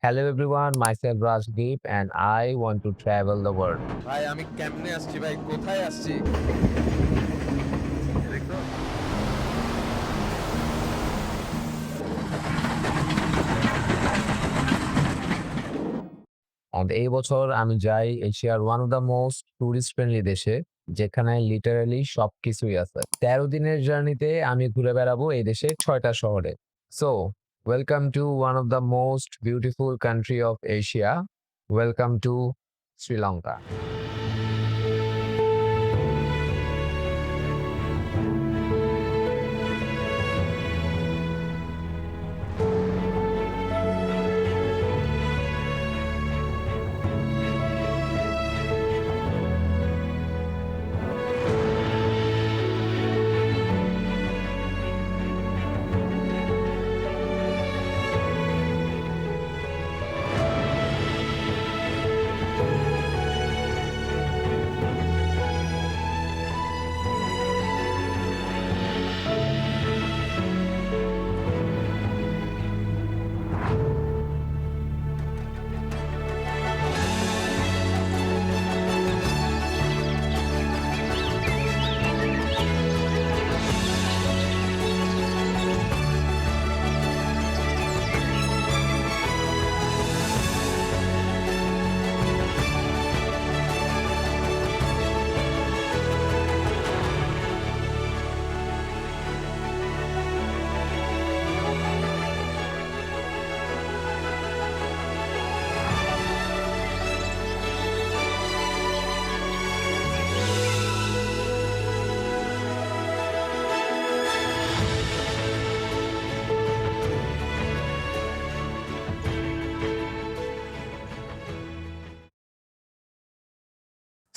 Hello everyone, myself Rajdeep and I want to travel the world. ভাই আমি কেমনে আসছি ভাই কোথায় আসছি দেখো And এই বছর আমি যাই এশিয়ার one of the most tourist friendly দেশে, যেখানে লিটারালি সবকিছুই আছে। 13 দিনের জার্নিতে আমি ঘুরে বেড়াবো এই দেশের 6টা শহরে। So welcome to one of the most beautiful country of Asia. Welcome to Sri Lanka.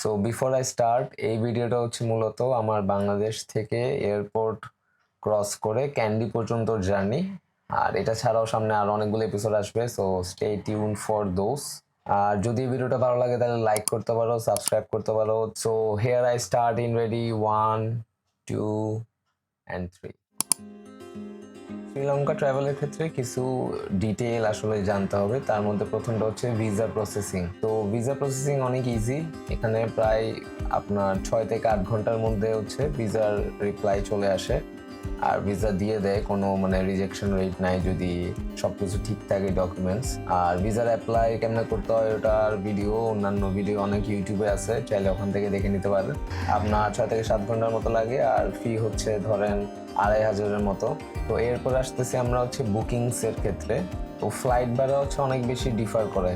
So before I start, এই ভিডিওটা হচ্ছে মূলত আমার বাংলাদেশ থেকে এয়ারপোর্ট ক্রস করে ক্যান্ডি পর্যন্ত জার্নি। আর এটা ছাড়াও সামনে আরো অনেকগুলো এপিসোড আসবে, সো স্টে টিউন ফর দোস। আর যদি ভিডিওটা ভালো লাগে তাহলে লাইক করতে পারো, সাবস্ক্রাইব করতে পারো। So here I start in ready 1 2 and 3। Sri Lanka ট্রাভেলের ক্ষেত্রে কিছু ডিটেইল আসলে জানতে হবে। তার মধ্যে প্রথমটা হচ্ছে ভিসা প্রসেসিং। তো ভিসা প্রসেসিং অনেক ইজি। এখানে প্রায় আপনার 6 থেকে 8 ঘন্টার মধ্যে হচ্ছে ভিসার রিপ্লাই চলে আসে আর ভিসা দিয়ে দেয়। কোনো রিজেকশন রেট নাই যদি সবকিছু ঠিক থাকে ডকুমেন্টস। আর ভিসার অ্যাপ্লাই কেমনে করতে হয় ওটার ভিডিও, অন্যান্য ভিডিও অনেক ইউটিউবে আছে, চাইলে ওখান থেকে দেখে নিতে পারেন। আপনার 6 থেকে 7 ঘন্টার মতো লাগে আর ফি হচ্ছে ধরেন 2500-এর মতো। তো এরপর আসতেছি আমরা হচ্ছে বুকিংসের ক্ষেত্রে। তো ফ্লাইট ভাড়া হচ্ছে অনেক বেশি ডিফার করে।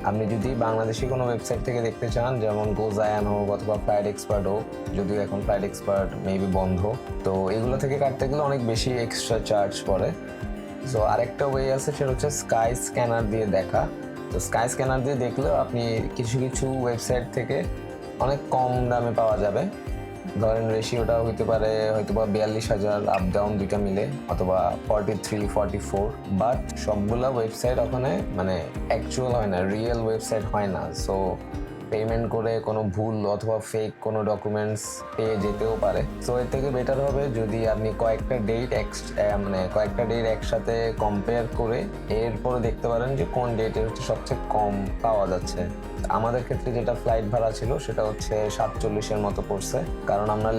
আপনি যদি বাংলাদেশি কোনো ওয়েবসাইট থেকে দেখতে চান, যেমন গোজায়ান হোক অথবা ফ্লাইট এক্সপার্ট হোক, যদিও এখন ফ্লাইট এক্সপার্ট মেবি বন্ধ, তো এগুলো থেকে কাটতে গেলে অনেক বেশি এক্সট্রা চার্জ পড়ে। সো আরেকটা ওয়ে আছে, সেটা হচ্ছে স্কাই স্ক্যানার দিয়ে দেখা। তো স্কাই স্ক্যানার দিয়ে দেখলেও আপনি কিছু কিছু ওয়েবসাইট থেকে অনেক কম দামে পাওয়া যাবে। ধরেন রেশিওটা হইতে পারে হয়তোবা 42,000 আপ ডাউন দুইটা মিলে, অথবা 43-44। বাট সবগুলা ওয়েবসাইট ওখানে অ্যাকচুয়াল হয় না, রিয়েল ওয়েবসাইট হয় না। সো পেমেন্ট করে কোনো ভুল অথবা ফেক কোনো ডকুমেন্টস পেয়ে যেতেও পারে। সো এর থেকে বেটার হবে যদি আপনি কয়েকটা ডেট একসাথে কম্পেয়ার করে এরপরে দেখতে পারেন যে কোন ডেটের হচ্ছে সবচেয়ে কম পাওয়া যাচ্ছে। আমাদের ক্ষেত্রে যেটা ফ্লাইট ভাড়া ছিল সেটা হচ্ছে 47-এর মতো পড়ছে, কারণ আমরা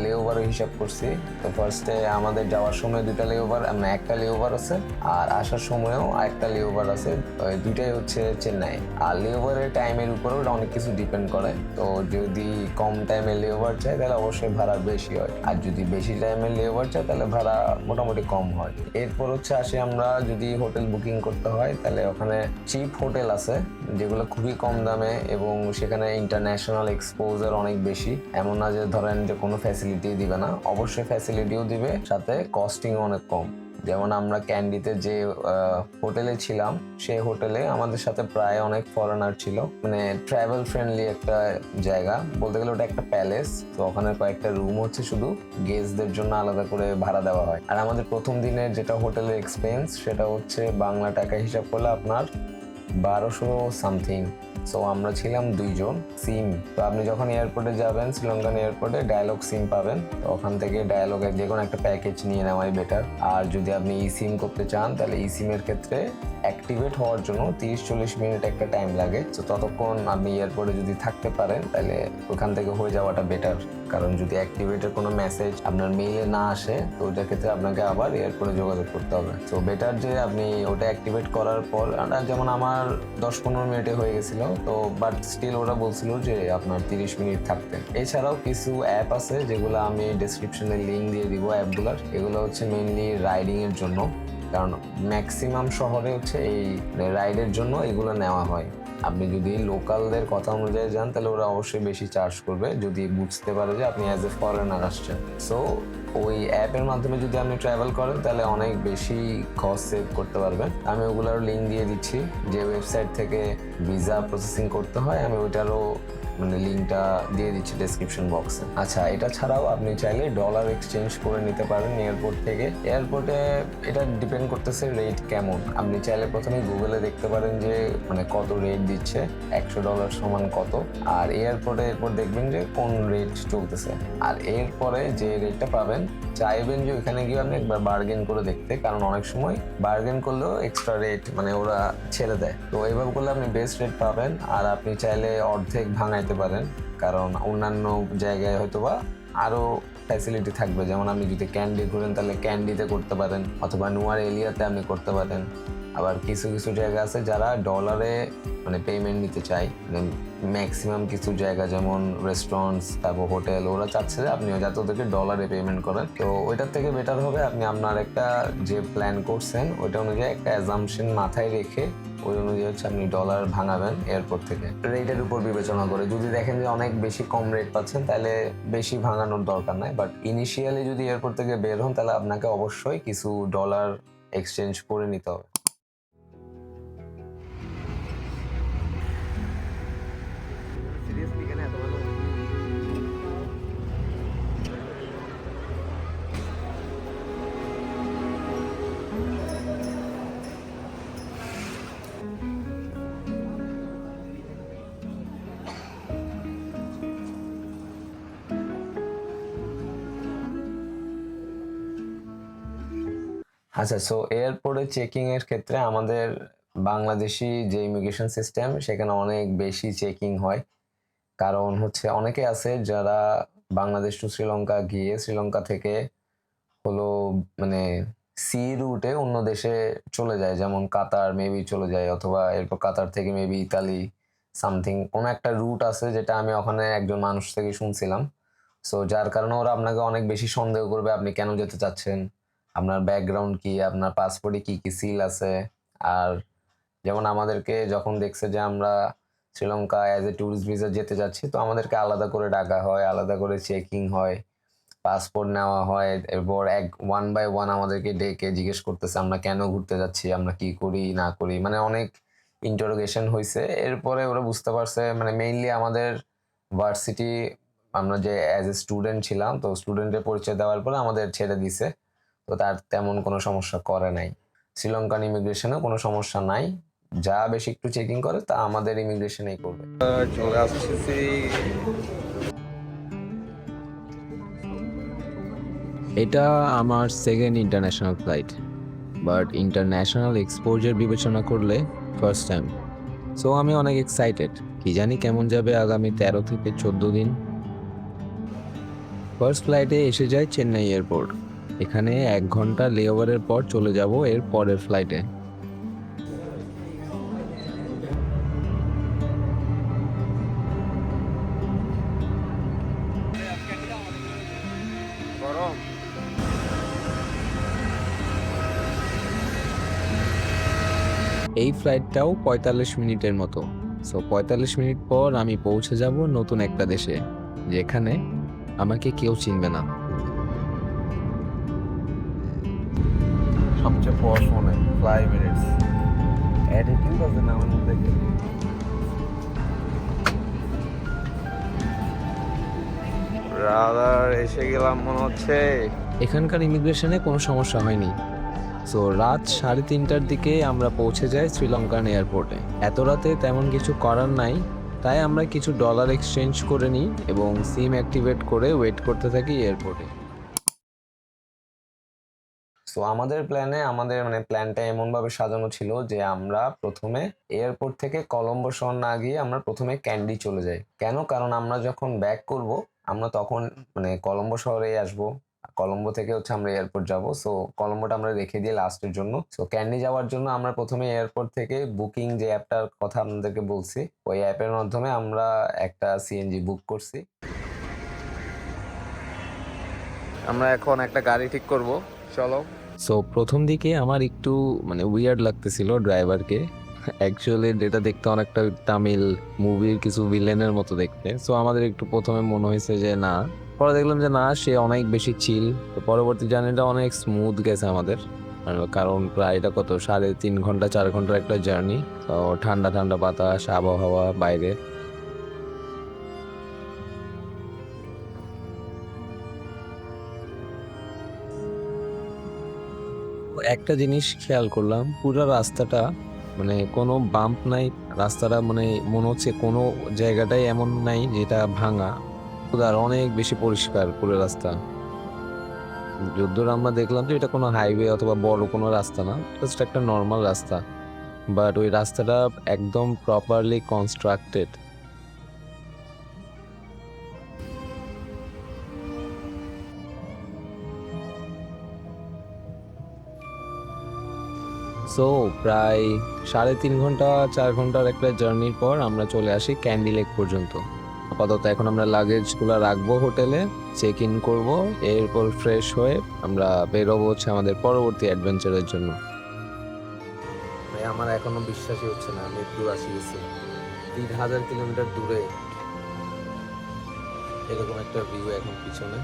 লেওভারও হিসাব করছি। তো ফার্স্টে আমাদের যাওয়ার সময় দুইটা লেওভার, একটা লেওভার আছে, আর আসার সময়ও একটা লেওভার আছে। দুইটাই হচ্ছে চেন্নাই। আর লেওভারের টাইমের উপরেও অনেক কিছু ডিপেন্ড করে। তো যদি কম টাইমে লেওভার চাই তাহলে অবশ্যই ভাড়া বেশি হয়, আর যদি বেশি টাইমে লেওভার চাই তাহলে ভাড়া মোটামুটি কম হয়। এরপর হচ্ছে আসি আমরা যদি হোটেল বুকিং করতে হয়, তাহলে ওখানে চিপ হোটেল আছে যেগুলো খুবই কম দামে এবং সেখানে ইন্টারন্যাশনাল এক্সপোজার অনেক বেশি। এমন না যে ধরেন যে কোনো ফ্যাসিলিটি দিবে না, অবশ্যই ফ্যাসিলিটিও দিবে, সাথে কস্টিং অনেক কম। যেমন আমরা ক্যান্ডিতে যে হোটেলে ছিলাম, সেই হোটেলে আমাদের সাথে প্রায় অনেক ফরেনার ছিল। ট্রাভেল ফ্রেন্ডলি একটা জায়গা বলতে গেলে, ওটা একটা প্যালেস। তো ওখানে কয়েকটা রুম হচ্ছে শুধু গেস্টদের জন্য আলাদা করে ভাড়া দেওয়া হয়। আর আমাদের প্রথম দিনের যেটা হোটেলের এক্সপেন্স, সেটা হচ্ছে বাংলা টাকা হিসাব করলে আপনার 1200 সামথিং। সো আমরা ছিলাম 2 জন। সিম, তো আপনি যখন এয়ারপোর্টে যাবেন শ্রীলঙ্কান এয়ারপোর্টে ডায়ালগ সিম পাবেন, তো ওখান থেকে ডায়ালগের যে কোনো একটা প্যাকেজ নিয়ে নেওয়াই বেটার। আর যদি আপনি ই সিম করতে চান তাহলে ই সিমের ক্ষেত্রে অ্যাক্টিভেট হওয়ার জন্য 30-40 মিনিট একটা টাইম লাগে। তো ততক্ষণ আপনি এয়ারপোর্টে যদি থাকতে পারেন তাহলে ওখান থেকে হয়ে যাওয়াটা বেটার, কারণ যদি অ্যাক্টিভেটের কোনো মেসেজ আপনার মেইলে না আসে তো ওটার ক্ষেত্রে আপনাকে আবার এয়ারপোর্টে যোগাযোগ করতে হবে। তো বেটার যে আপনি ওটা অ্যাক্টিভেট করার পর, যেমন আমার 10-15 মিনিটে হয়ে গেছিলো, তো বাট স্টিল ওরা বলছিল যে আপনার 30 মিনিট থাকতে। এছাড়াও কিছু অ্যাপ আছে যেগুলো আমি ডেসক্রিপশনে লিঙ্ক দিয়ে দিব অ্যাপগুলোর। এগুলো হচ্ছে মেইনলি রাইডিংয়ের জন্য, কারণ ম্যাক্সিমাম শহরে হচ্ছে এই রাইডের জন্য এগুলো নেওয়া হয়। আপনি যদি লোকালদের কথা অনুযায়ী যান তাহলে ওরা অবশ্যই বেশি চার্জ করবে যদি বুঝতে পারে যে আপনি অ্যাজ এ ফরেনার আসছেন। সো ওই অ্যাপের মাধ্যমে যদি আপনি ট্রাভেল করেন তাহলে অনেক বেশি কস্ট সেভ করতে পারবেন। আমি ওগুলোর লিঙ্ক দিয়ে দিচ্ছি, যে ওয়েবসাইট থেকে ভিসা প্রসেসিং করতে হয় আমি ওইটারও লিঙ্কটা দিয়ে দিচ্ছি ডেসক্রিপশন বক্সে। আচ্ছা, এটা ছাড়াও আপনি চাইলে ডলার এক্সচেঞ্জ করে নিতে পারেন এয়ারপোর্ট থেকে। এয়ারপোর্টে এটা ডিপেন্ড করতেছে রেট কেমন। আপনি চাইলে প্রথমে গুগলে দেখতে পারেন যে কত রেট দিচ্ছে, $100 সমান কত, আর এয়ারপোর্টে এরপর দেখবেন যে কোন রেট চলতেছে। আর এরপরে যে রেটটা পাবেন চাইবেন যে ওখানে গিয়ে আপনি একবার বার্গেন করে দেখতে, কারণ অনেক সময় বার্গেন করলেও এক্সট্রা রেট ওরা ছেড়ে দেয়। তো এইভাবে করলে আপনি বেস্ট রেট পাবেন। আর আপনি চাইলে অর্ধেক ভাঙাইতে পারেন, কারণ অন্যান্য জায়গায় হয়তোবা আরও ফ্যাসিলিটি থাকবে। যেমন আপনি যদি ক্যান্ডি ঘুরেন তাহলে ক্যান্ডিতে করতে পারেন, অথবা নুয়ার এরিয়াতে আপনি করতে পারেন। আবার কিছু কিছু জায়গা আছে যারা ডলারে পেমেন্ট নিতে চায়, ম্যাক্সিমাম কিছু জায়গা যেমন রেস্টুরেন্টস, তারপর হোটেল, ওরা চাচ্ছে যে আপনি যাতে ওদেরকে ডলারে পেমেন্ট করেন। তো ওইটার থেকে বেটার হবে আপনি আপনার একটা যে প্ল্যান করছেন ওইটা অনুযায়ী একটা অ্যাজাম্পশন মাথায় রেখে ওই অনুযায়ী হচ্ছে আপনি ডলার ভাঙাবেন এয়ারপোর্ট থেকে, রেটের উপর বিবেচনা করে। যদি দেখেন যে অনেক বেশি কম রেট পাচ্ছেন তাহলে বেশি ভাঙানোর দরকার নাই, বাট ইনিশিয়ালি যদি এয়ারপোর্ট থেকে বের হন তাহলে আপনাকে অবশ্যই কিছু ডলার এক্সচেঞ্জ করে নিতে হবে। আচ্ছা, সো এয়ারপোর্টে চেকিং এর ক্ষেত্রে আমাদের বাংলাদেশি যে ইমিগ্রেশন সিস্টেম সেখানে অনেক বেশি চেকিং হয়। কারণ হচ্ছে অনেকে আছে যারা বাংলাদেশ টু শ্রীলঙ্কা গিয়ে শ্রীলঙ্কা থেকে হলো সি রুটে অন্য দেশে চলে যায়, যেমন কাতার মেবি চলে যায়, অথবা এরপর কাতার থেকে মেবি ইতালি সামথিং কোনো একটা রুট আছে যেটা আমি ওখানে একজন মানুষ থেকে শুনছিলাম। সো যার কারণে ওরা আপনাকে অনেক বেশি সন্দেহ করবে আপনি কেন যেতে চাচ্ছেন, আপনার ব্যাকগ্রাউন্ড কি, আপনার পাসপোর্টে কি কি সিল আছে। আর যেমন আমাদেরকে যখন দেখছে যে আমরা Sri Lanka as a tourist visa যেতে যাচ্ছি, তো আমাদেরকে আলাদা করে ডাকা হয়, আলাদা করে চেকিং হয়, পাসপোর্ট নেওয়া হয়। এরপর 1 by 1 আমাদেরকে ডেকে জিজ্ঞেস করতেছে আমরা কেন ঘুরতে যাচ্ছি, আমরা কি করি না করি, অনেক ইন্টারোগেশন হয়েছে। এরপরে ওরা বুঝতে পারছে মেইনলি আমাদের ভার্সিটি, আমরা যে অ্যাজ এ স্টুডেন্ট ছিলাম, তো স্টুডেন্টের পরিচয় দেওয়ার পরে আমাদের ছেড়ে দিছে। তো তার তেমন কোনো সমস্যা করে নাই। শ্রীলঙ্কান ইমিগ্রেশনে কোনো সমস্যা নাই, যা বেশি একটু চেকিং করে তা আমাদের ইমিগ্রেশনেই করবে। চলে আসছি। এটা আমার second international flight, but international exposure বিবেচনা করলে ফার্স্ট টাইম। সো আমি অনেক এক্সাইটেড, কি জানি কেমন যাবে আগামী 13 থেকে 14 দিন। ফার্স্ট ফ্লাইটে এসে যায় চেন্নাই এয়ারপোর্ট। এখানে 1 ঘন্টা লেওভারের পর চলে যাব এর পরের ফ্লাইটে। গরম। এই ফ্লাইটটাও 45 মিনিটের মতো। সো 45 মিনিট পর আমি পৌঁছে যাব নতুন একটা দেশে, যেখানে আমাকে কেউ চিনবে না। সবচেয়ে পশ মনে ফ্লাই মিনিটস অ্যাটিটিউড আছে না আমার মধ্যে। ব্রাদার এসে গেলাম মনে হচ্ছে। এখানকার ইমিগ্রেশনে কোনো সমস্যা হয়নি। সো রাত 3:30টার দিকে আমরা পৌঁছে যাই শ্রীলঙ্কান এয়ারপোর্টে। এত রাতে তেমন কিছু করার নাই, তাই আমরা কিছু ডলার এক্সচেঞ্জ করে নিই এবং সিম অ্যাক্টিভেট করে ওয়েট করতে থাকি এয়ারপোর্টে। সো আমাদের প্ল্যানটা এমনভাবে সাজানো ছিল যে আমরা প্রথমে এয়ারপোর্ট থেকে কলম্বো শহর না গিয়ে আমরা প্রথমে ক্যান্ডি চলে যাই। কেন? কারণ আমরা যখন ব্যাক করব আমরা তখন কলম্বো শহরেই আসবো। কলম্বো থেকে আমরা এয়ারপোর্ট যাব। সো কলম্বোটা আমরা রেখে দিয়ে লাস্টের জন্য। সো ক্যান্ডি যাওয়ার জন্য আমরা প্রথমে এয়ারপোর্ট থেকে বুকিং যে অ্যাপটার কথা আপনাদেরকে বলছি, ওই অ্যাপের মাধ্যমে আমরা একটা সিএনজি বুক করছি। আমরা এখন একটা গাড়ি ঠিক করব, চলো। সো প্রথম দিকে আমার একটু উইয়ার্ড লাগতেছিল ড্রাইভারকে। অ্যাকচুয়ালি এটা দেখতে অনেকটা তামিল মুভির কিছু ভিলেনের মতো দেখতে। সো আমাদের একটু প্রথমে মনে হয়েছে যে না, পরে দেখলাম যে না, সে অনেক বেশি চিল। তো পরবর্তী জার্নিটা অনেক স্মুথ গেছে আমাদের। কারণ প্রায় এটা কত 3.5 ঘন্টা 4 ঘন্টার একটা জার্নি। তো ঠান্ডা ঠান্ডা বাতাস, আবহাওয়া বাইরে। একটা জিনিস খেয়াল করলাম, পুরো রাস্তাটা কোনো বাম্প নাই। রাস্তাটা মনে হচ্ছে কোনো জায়গাটাই এমন নাই যেটা ভাঙা। আর অনেক বেশি পরিষ্কার পুরো রাস্তা। যদ্দূর আমরা দেখলাম যে এটা কোনো হাইওয়ে অথবা বড় কোনো রাস্তা না, জাস্ট একটা নর্মাল রাস্তা। বাট ওই রাস্তাটা একদম প্রপারলি কনস্ট্রাক্টেড। সো প্রায় 3.5 ঘন্টা 4 ঘন্টার একটা জার্নির পর আমরা চলে আসি ক্যান্ডি লেক পর্যন্ত। আপাতত এখন আমরা লাগেজগুলো রাখবো হোটেলে, চেক ইন করবো, এরপর ফ্রেশ হয়ে আমরা বেরোবো আমাদের পরবর্তী অ্যাডভেঞ্চারের জন্য। ভাই আমার এখনো বিশ্বাসই হচ্ছে না আমি দূর আসি গেছি। 3000 কিলোমিটার দূরে এরকম একটা ভিউ এখন পিছনে।